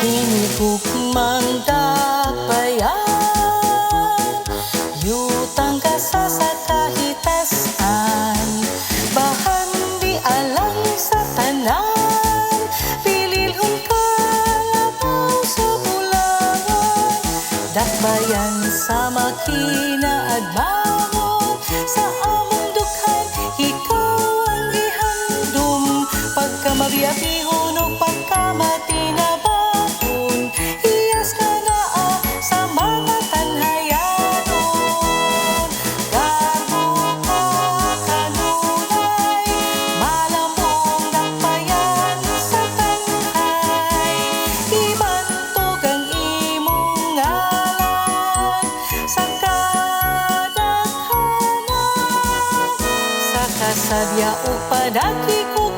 Hinigugmang dakbayan, yutang kasa sa kahitasan, bahan di alang sa tanan, pililhon ka labaw sa bulangan. Dakbayan sa makina agmahon, sa among dughan ikaw ang gihandom. Pagka mabiyabihon o pagka matinabahon, iyas ka naa sa mga tanhayanon. Garbo ka kanunay, malamong dakbayan sa tanghay. Ibantog ang imong ngalan sa kadaghanan, sa kasadya o padaki ko